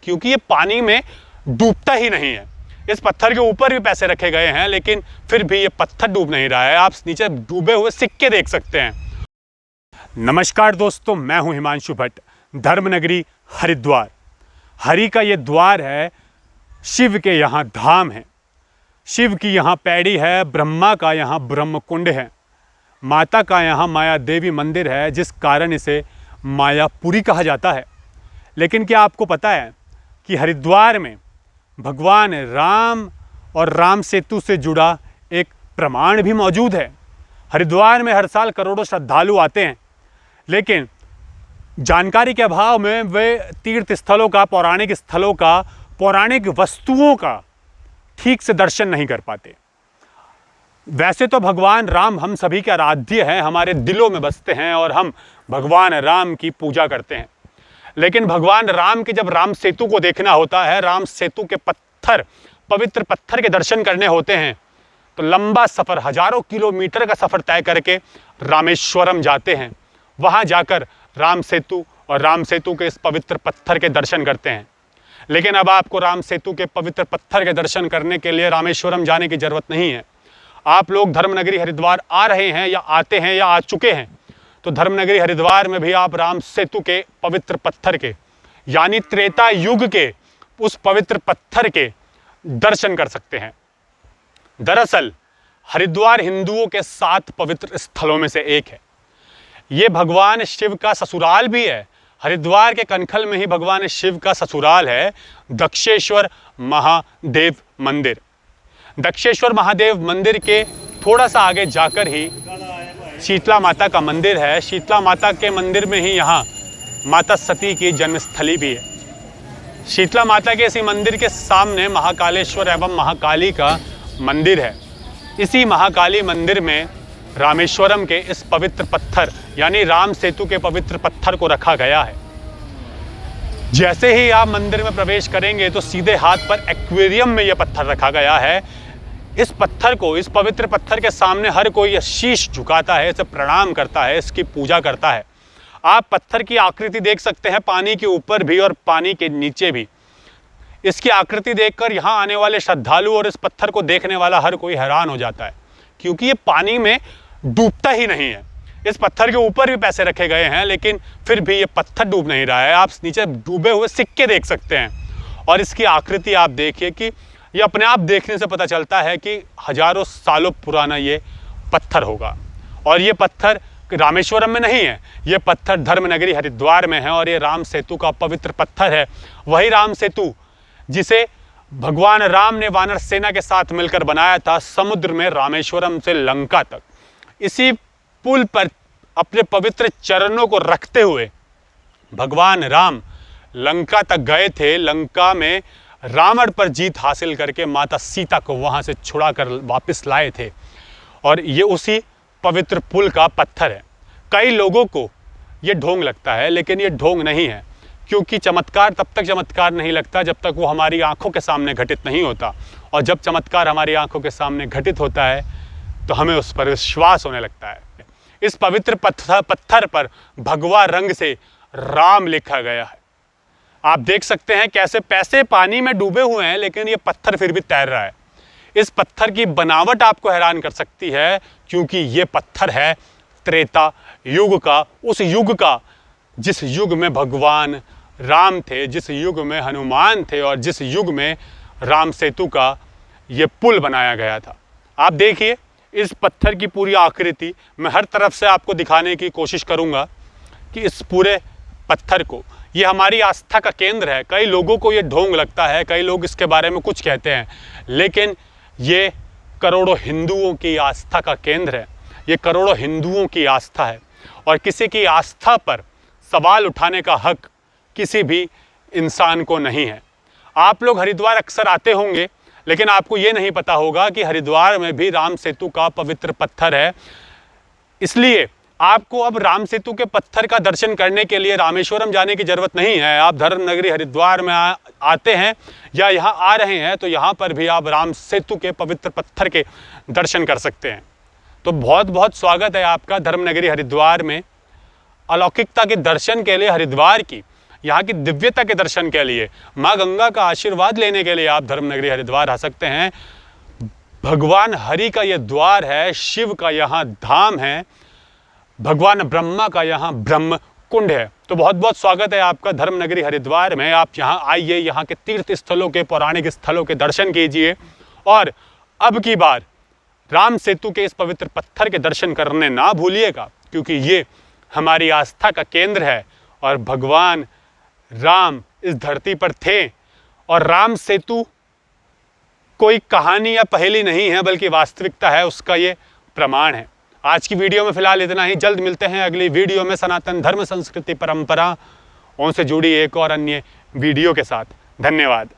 क्योंकि ये पानी में डूबता ही नहीं है। इस पत्थर के ऊपर भी पैसे रखे गए हैं, लेकिन फिर भी ये पत्थर डूब नहीं रहा है। आप नीचे डूबे हुए सिक्के देख सकते हैं। नमस्कार दोस्तों, मैं हूं हिमांशु भट्ट। धर्मनगरी हरिद्वार, हरि का ये द्वार है, शिव के यहाँ धाम है, शिव की यहाँ पैड़ी है, ब्रह्मा का यहाँ ब्रह्मकुंड है, माता का यहाँ माया देवी मंदिर है, जिस कारण इसे मायापुरी कहा जाता है। लेकिन क्या आपको पता है कि हरिद्वार में भगवान राम और राम सेतु से जुड़ा एक प्रमाण भी मौजूद है। हरिद्वार में हर साल करोड़ों श्रद्धालु आते हैं, लेकिन जानकारी के अभाव में वे तीर्थ स्थलों का, पौराणिक स्थलों का, पौराणिक वस्तुओं का ठीक से दर्शन नहीं कर पाते। वैसे तो भगवान राम हम सभी के आराध्य हैं, हमारे दिलों में बसते हैं और हम भगवान राम की पूजा करते हैं। लेकिन भगवान राम के जब राम सेतु को देखना होता है, राम सेतु के पत्थर, पवित्र पत्थर के दर्शन करने होते हैं, तो लंबा सफ़र, हजारों किलोमीटर का सफ़र तय करके रामेश्वरम जाते हैं। वहाँ जाकर राम सेतु और राम सेतु के इस पवित्र पत्थर के दर्शन करते हैं। लेकिन अब आपको राम सेतु के पवित्र पत्थर के दर्शन करने के लिए रामेश्वरम जाने की ज़रूरत नहीं है। आप लोग धर्मनगरी हरिद्वार आ रहे हैं या आते हैं या आ चुके हैं, तो धर्मनगरी हरिद्वार में भी आप राम सेतु के पवित्र पत्थर के, यानी त्रेता युग के उस पवित्र पत्थर के दर्शन कर सकते हैं। दरअसल हरिद्वार हिंदुओं के 7 पवित्र स्थलों में से एक है। ये भगवान शिव का ससुराल भी है। हरिद्वार के कनखल में ही भगवान शिव का ससुराल है, दक्षेश्वर महादेव मंदिर। दक्षेश्वर महादेव मंदिर के थोड़ा सा आगे जाकर ही शीतला माता का मंदिर है। शीतला माता के मंदिर में ही यहाँ माता सती की जन्मस्थली भी है। शीतला माता के इसी मंदिर के सामने महाकालेश्वर एवं महाकाली का मंदिर है। इसी महाकाली मंदिर में रामेश्वरम के इस पवित्र पत्थर, यानी राम सेतु के पवित्र पत्थर को रखा गया है। जैसे ही आप मंदिर में प्रवेश करेंगे तो सीधे हाथ पर एक्वेरियम में यह पत्थर रखा गया है। इस पत्थर को, इस पवित्र पत्थर के सामने हर कोई शीश झुकाता है, इसे प्रणाम करता है, इसकी पूजा करता है। आप पत्थर की आकृति देख सकते हैं, पानी के ऊपर भी और पानी के नीचे भी। इसकी आकृति देखकर यहाँ आने वाले श्रद्धालु और इस पत्थर को देखने वाला हर कोई हैरान हो जाता है, क्योंकि ये पानी में डूबता ही नहीं है। इस पत्थर के ऊपर भी पैसे रखे गए हैं, लेकिन फिर भी ये पत्थर डूब नहीं रहा है। आप नीचे डूबे हुए सिक्के देख सकते हैं और इसकी आकृति आप देखिए कि ये अपने आप देखने से पता चलता है कि हजारों सालों पुराना ये पत्थर होगा। और ये पत्थर रामेश्वरम में नहीं है, ये पत्थर धर्मनगरी हरिद्वार में है और ये राम सेतु का पवित्र पत्थर है। वही राम सेतु जिसे भगवान राम ने वानर सेना के साथ मिलकर बनाया था, समुद्र में रामेश्वरम से लंका तक। इसी पुल पर अपने पवित्र चरणों को रखते हुए भगवान राम लंका तक गए थे। लंका में रावण पर जीत हासिल करके माता सीता को वहां से छुड़ाकर वापस लाए थे और ये उसी पवित्र पुल का पत्थर है। कई लोगों को ये ढोंग लगता है, लेकिन ये ढोंग नहीं है, क्योंकि चमत्कार तब तक चमत्कार नहीं लगता जब तक वो हमारी आंखों के सामने घटित नहीं होता। और जब चमत्कार हमारी आंखों के सामने घटित होता है तो हमें उस पर विश्वास होने लगता है। इस पवित्र पत्थर पर भगवा रंग से राम लिखा गया है। आप देख सकते हैं कैसे पैसे पानी में डूबे हुए हैं, लेकिन ये पत्थर फिर भी तैर रहा है। इस पत्थर की बनावट आपको हैरान कर सकती है, क्योंकि ये पत्थर है त्रेता युग का, उस युग का जिस युग में भगवान राम थे, जिस युग में हनुमान थे और जिस युग में राम सेतु का ये पुल बनाया गया था। आप देखिए इस पत्थर की पूरी आकृति मैं हर तरफ से आपको दिखाने की कोशिश करूंगा कि इस पूरे पत्थर को, ये हमारी आस्था का केंद्र है। कई लोगों को ये ढोंग लगता है, कई लोग इसके बारे में कुछ कहते हैं, लेकिन ये करोड़ों हिंदुओं की आस्था का केंद्र है। ये करोड़ों हिंदुओं की आस्था है और किसी की आस्था पर सवाल उठाने का हक किसी भी इंसान को नहीं है। आप लोग हरिद्वार अक्सर आते होंगे, लेकिन आपको ये नहीं पता होगा कि हरिद्वार में भी राम सेतु का पवित्र पत्थर है। इसलिए आपको अब राम सेतु के पत्थर का दर्शन करने के लिए रामेश्वरम जाने की ज़रूरत नहीं है। आप धर्मनगरी हरिद्वार में आते हैं या यहाँ आ रहे हैं तो यहाँ पर भी आप राम सेतु के पवित्र पत्थर के दर्शन कर सकते हैं। तो बहुत बहुत स्वागत है आपका धर्मनगरी हरिद्वार में। अलौकिकता के दर्शन के लिए हरिद्वार की यहाँ की दिव्यता के दर्शन के लिए, माँ गंगा का आशीर्वाद लेने के लिए आप धर्मनगरी हरिद्वार आ सकते हैं। भगवान हरि का ये द्वार है, शिव का यहाँ धाम है, भगवान ब्रह्मा का यहाँ ब्रह्म कुंड है। तो बहुत बहुत स्वागत है आपका धर्मनगरी हरिद्वार में। आप यहाँ आइए, यहाँ के तीर्थ स्थलों के, पौराणिक स्थलों के दर्शन कीजिए और अब की बार राम सेतु के इस पवित्र पत्थर के दर्शन करने ना भूलिएगा, क्योंकि ये हमारी आस्था का केंद्र है और भगवान राम इस धरती पर थे। और राम सेतु कोई कहानी या पहेली नहीं है, बल्कि वास्तविकता है, उसका ये प्रमाण है। आज की वीडियो में फिलहाल इतना ही। जल्द मिलते हैं अगली वीडियो में सनातन धर्म, संस्कृति, परंपराओं से जुड़ी एक और अन्य वीडियो के साथ। धन्यवाद।